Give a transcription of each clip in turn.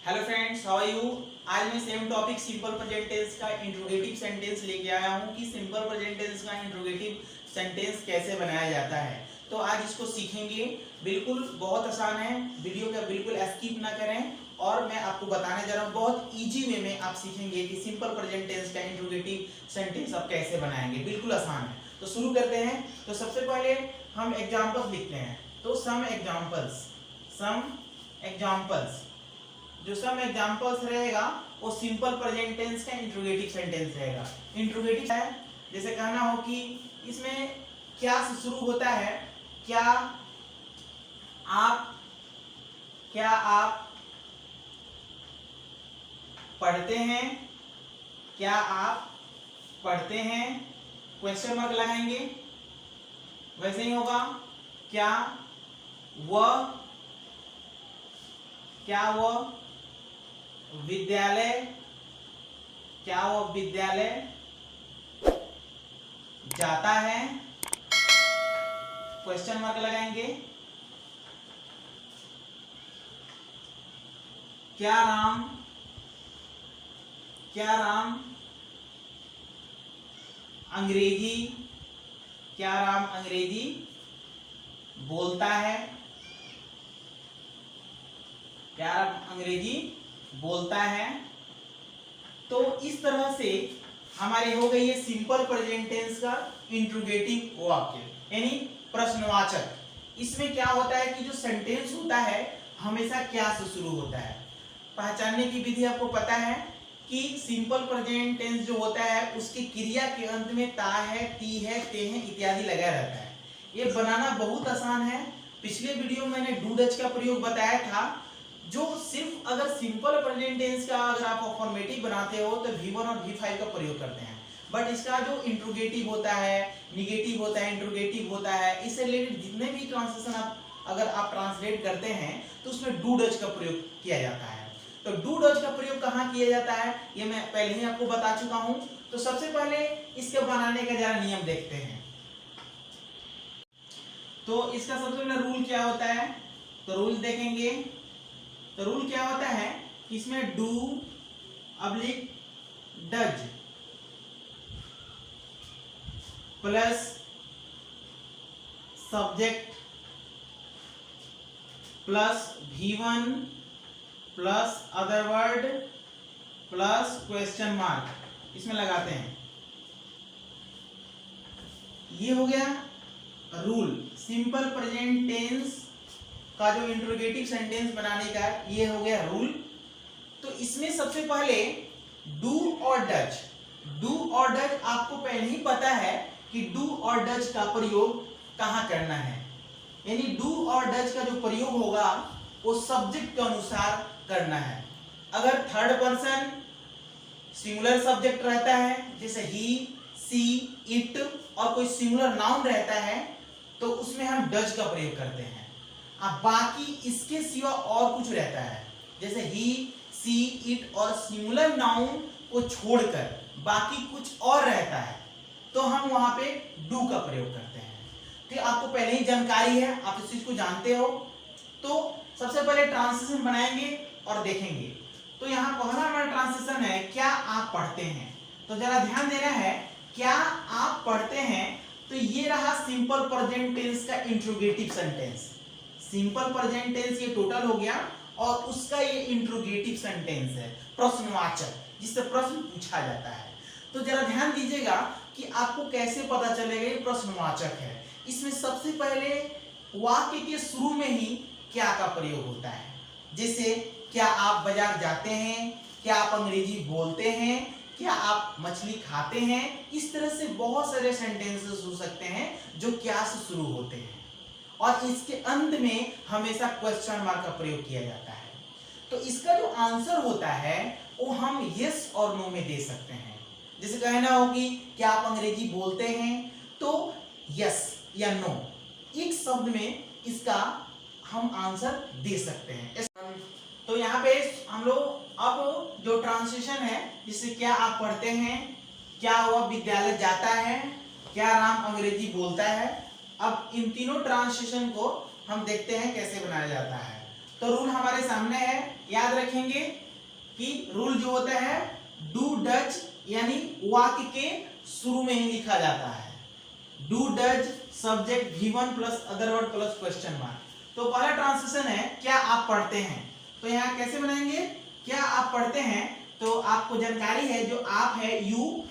Hello friends, how are you. आज मैं same topic simple present tense का interrogative sentence लेके आया हूँ कि सिंपल प्रेजेंट टेंस का इंट्रोगेटिव सेंटेंस कैसे बनाया जाता है। तो आज इसको सीखेंगे। बिल्कुल बहुत आसान है, वीडियो का बिल्कुल स्किप ना करें। और मैं आपको बताने जा रहा हूँ बहुत इजी वे में आप सीखेंगे कि सिंपल प्रेजेंट टेंस का इंट्रोगेटिव सेंटेंस आप कैसे बनाएंगे। बिल्कुल आसान है, तो शुरू करते हैं। तो सबसे पहले हम एग्जाम्पल्स लिखते हैं। तो सम एग्जाम्पल्स जो सम एग्जांपल्स रहेगा वो सिंपल प्रेजेंट टेंस का इंट्रोगेटिव सेंटेंस रहेगा। इंट्रोगेटिव है जैसे कहना हो कि इसमें क्या से शुरू होता है। क्या आप पढ़ते हैं। क्या आप पढ़ते हैं, क्वेश्चन मार्क लगाएंगे। वैसे ही होगा क्या वह विद्यालय जाता है, क्वेश्चन मार्क लगाएंगे। क्या राम अंग्रेजी बोलता है। क्या राम अंग्रेजी बोलता है। तो इस तरह से हमारे हो गई है सिंपल प्रेजेंट टेंस का इंट्रोगेटिव वाक्य यानी प्रश्नवाचक। इसमें क्या होता है कि जो सेंटेंस होता है हमेशा क्या से शुरू होता है। पहचानने की विधि आपको पता है कि सिंपल प्रेजेंट टेंस जो होता है उसकी क्रिया के अंत में ता है, ती है, ते है इत्यादि लगा रहता है। ये बनाना बहुत आसान है। पिछले वीडियो में मैंने डू डच का प्रयोग बताया था, जो सिर्फ अगर सिंपल प्रेजेंट टेंस का अगर आप अफर्मेटिव बनाते हो तो V1 और V5 का प्रयोग करते हैं। बट इसका जो इंट्रोगेटिव होता है, निगेटिव होता है, इंट्रोगेटिव होता है, इससे रिलेटेड जितने भी ट्रांसलेशन अगर आप ट्रांसलेट करते हैं तो उसमें डू डच का प्रयोग किया जाता है। तो डू डच का प्रयोग कहाँ किया जाता है ये मैं पहले ही आपको बता चुका हूं। तो सबसे पहले इसके बनाने का जरा नियम देखते हैं। तो इसका सबसे पहले रूल क्या होता है, तो रूल देखेंगे। तो रूल क्या होता है, इसमें do oblique does plus subject plus V1 plus other word plus question mark इसमें लगाते हैं। ये हो गया रूल सिंपल प्रेजेंट टेंस का जो इंट्रोगेटिव सेंटेंस बनाने का ये हो गया रूल। तो इसमें सबसे पहले डू और डच आपको पहले ही पता है कि डू और डच का प्रयोग कहाँ करना है। यानी डू और डच का जो प्रयोग होगा वो सब्जेक्ट के अनुसार करना है। अगर थर्ड पर्सन सिंगुलर सब्जेक्ट रहता है जैसे ही, सी, इट और कोई सिंगुलर नाउन रहता है तो उसमें हम डज का प्रयोग करते हैं। अब बाकी इसके सिवा और कुछ रहता है जैसे ही, सी, इट और सिंगुलर नाउन को छोड़कर बाकी कुछ और रहता है तो हम वहां पे डू का प्रयोग करते हैं। तो आपको पहले ही जानकारी है, आप इस चीज को जानते हो। तो सबसे पहले ट्रांसलेशन बनाएंगे और देखेंगे। तो यहाँ पहला हमारा ट्रांसलेशन है क्या आप पढ़ते हैं। तो जरा ध्यान देना है, क्या आप पढ़ते हैं। तो ये रहा सिंपल प्रेजेंट टेंस का interrogative sentence. Simple present tense ये टोटल हो गया और उसका ये इंट्रोगेटिव सेंटेंस है प्रश्नवाचक, जिससे प्रश्न पूछा जाता है। तो जरा ध्यान दीजिएगा कि आपको कैसे पता चलेगा ये प्रश्नवाचक है। इसमें सबसे पहले वाक्य के शुरू में ही क्या का प्रयोग होता है। जैसे क्या आप बाजार जाते हैं, क्या आप अंग्रेजी बोलते हैं, क्या आप मछली खाते हैं। इस तरह से बहुत सारे सेंटेंसेस हो सकते हैं जो क्या से शुरू होते हैं और इसके अंत में हमेशा क्वेश्चन मार्क का प्रयोग किया जाता है। तो इसका जो आंसर होता है वो हम यस और नो में दे सकते हैं। जैसे कहना हो कि क्या आप अंग्रेजी बोलते हैं तो यस या नो, एक शब्द में इसका हम आंसर दे सकते हैं। तो यहाँ पे हम लोग अब जो ट्रांसलेशन है जिससे क्या आप पढ़ते हैं, क्या वह विद्यालय जाता है, क्या राम अंग्रेजी बोलता है। अब इन तीनों ट्रांसलेशन को हम देखते हैं कैसे बनाया जाता है। तो रूल हमारे सामने है, याद रखेंगे कि रूल जो होता है डू डज यानी वाक्य के शुरू में ही लिखा जाता है। Do does subject V1 plus other word plus question mark. तो पहला ट्रांसलेशन है क्या आप पढ़ते हैं। तो यहाँ कैसे बनाएंगे, क्या आप पढ़ते हैं, तो आपको जानकारी है जो आप है यू,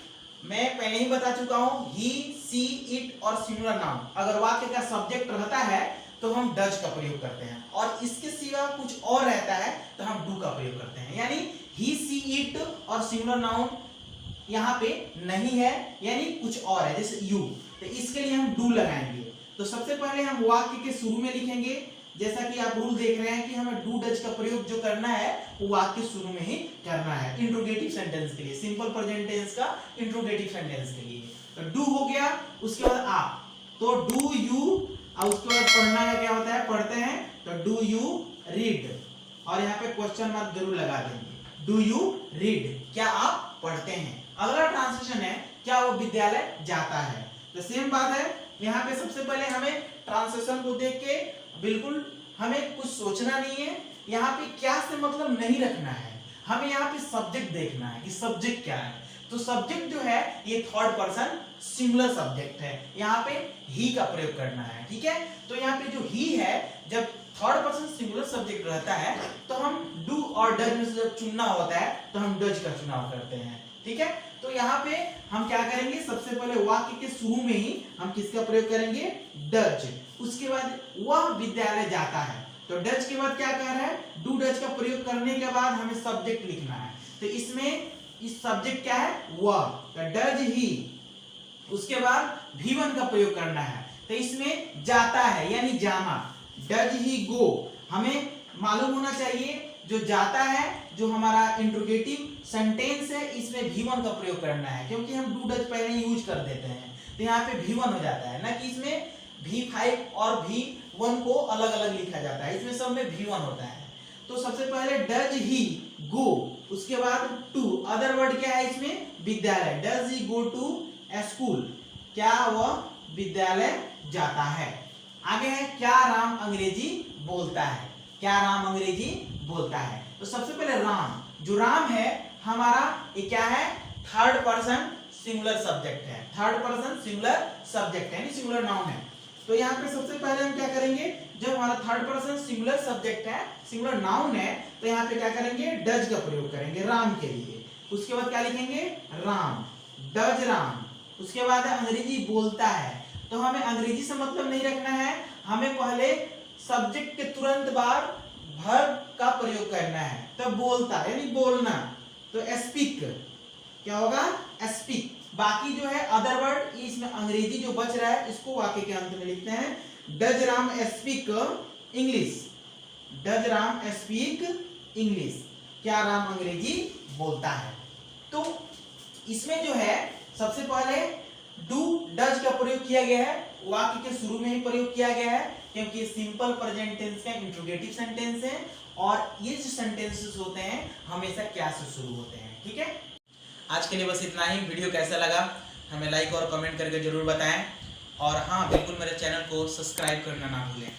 मैं पहले ही बता चुका हूं ही सी इट और सिंगुलर नाउन अगर वाक्य का सब्जेक्ट रहता है तो हम डज का प्रयोग करते हैं, और इसके सिवा कुछ और रहता है तो हम डू का प्रयोग करते हैं। यानी ही सी इट और सिंगुलर नाउन यहाँ पे नहीं है, यानी कुछ और है जैसे यू, तो इसके लिए हम डू लगाएंगे। तो सबसे पहले हम वाक्य के शुरू में लिखेंगे, जैसा कि आप रूल देख रहे हैं कि हमें डू डज का प्रयोग जो करना है वो वाक्य शुरू में ही करना है इंट्रोगेटिव सेंटेंस के लिए, सिंपल प्रेजेंट टेंस का इंट्रोगेटिव सेंटेंस के लिए। तो डू हो गया, उसके बाद आप, तो डू यू, और उसके बाद पढ़ना का क्या होता है, पढ़ते हैं, तो डू यू रीड, और यहाँ पे क्वेश्चन मार्क जरूर लगा देंगे, डू यू रीड, क्या आप पढ़ते हैं। अगला ट्रांसलेशन है क्या वो विद्यालय जाता है। तो सेम बात है, यहाँ पे सबसे पहले हमें ट्रांसलेशन को देख के बिल्कुल हमें कुछ सोचना नहीं है, यहाँ पे क्या से मतलब नहीं रखना है, हमें यहाँ पे सब्जेक्ट देखना है कि सब्जेक्ट क्या है। तो सब्जेक्ट जो है ये थर्ड पर्सन सिंगुलर सब्जेक्ट है, यहाँ पे ही का प्रयोग करना है, ठीक है। तो यहाँ पे जो ही है, जब थर्ड पर्सन सिंगुलर सब्जेक्ट रहता है तो हम डू और डज में से जब चुनना होता है तो हम डज का चुनाव करते हैं, ठीक है। तो यहाँ पे हम क्या करेंगे, सबसे पहले वाक्य के शुरू में ही हम किसका प्रयोग करेंगे, डज। उसके बाद वह विद्यालय जाता है, तो डज के बाद क्या कह रहा है, डू डज का प्रयोग करने के बाद हमें सब्जेक्ट लिखना है। तो इसमें इस सब्जेक्ट क्या है, वह, तो डज ही। उसके बाद V1 का प्रयोग करना है, तो इसमें जाता है यानी जाना, डज ही गो। हमें मालूम होना चाहिए जो जाता है, जो हमारा इंट्रोगेटिव सेंटेंस है, इसमें V1 का प्रयोग करना है, क्योंकि हम डू डज पहले यूज कर देते हैं, तो यहाँ पे V1 हो जाता है, ना कि इसमें V5 और V1 को अलग अलग लिखा जाता है, इसमें सब में V1 होता है। तो सबसे पहले डज ही गो, उसके बाद टू, अदर वर्ड क्या है इसमें, विद्यालय, does he go to school, क्या वह विद्यालय जाता है। आगे है क्या राम अंग्रेजी बोलता है, क्या राम अंग्रेजी बोलता है। तो सबसे पहले राम, जो राम है हमारा ये क्या है, थर्ड पर्सन सिंगुलर सब्जेक्ट है, थर्ड पर्सन सिंगुलर सब्जेक्ट है, यानी सिंगुलर नाउन है। तो यहाँ पे सबसे पहले हम क्या करेंगे, जब हमारा थर्ड पर्सन सिंगुलर सब्जेक्ट है, सिंगुलर नाउन है, तो यहाँ पे क्या करेंगे, डज का प्रयोग करेंगे राम के लिए। उसके बाद क्या लिखेंगे, राम, डज राम। उसके बाद अंग्रेजी बोलता है, तो हमें अंग्रेजी से मतलब नहीं रखना है, हमें पहले सब्जेक्ट के तुरंत बाद वर्ब का प्रयोग करना है, तो बोलता यानी बोलना, तो स्पीक, क्या होगा, स्पीक। बाकी जो है अदर वर्ड, इसमें अंग्रेजी जो बच रहा है इसको वाक्य के अंत में लिखते हैं, does Ram speak English, does Ram speak English, क्या राम अंग्रेजी बोलता है। तो इसमें जो है सबसे पहले डू डज का प्रयोग किया गया है, वाक्य के शुरू में ही प्रयोग किया गया है, क्योंकि सिंपल प्रेजेंट टेंस का इंट्रोगेटिव सेंटेंस है, और ये जो सेंटेंसेस होते हैं हमेशा क्या से शुरू होते हैं, ठीक है। आज के लिए बस इतना ही। वीडियो कैसा लगा हमें लाइक और कमेंट करके जरूर बताएं, और हाँ बिल्कुल मेरे चैनल को सब्सक्राइब करना ना भूलें।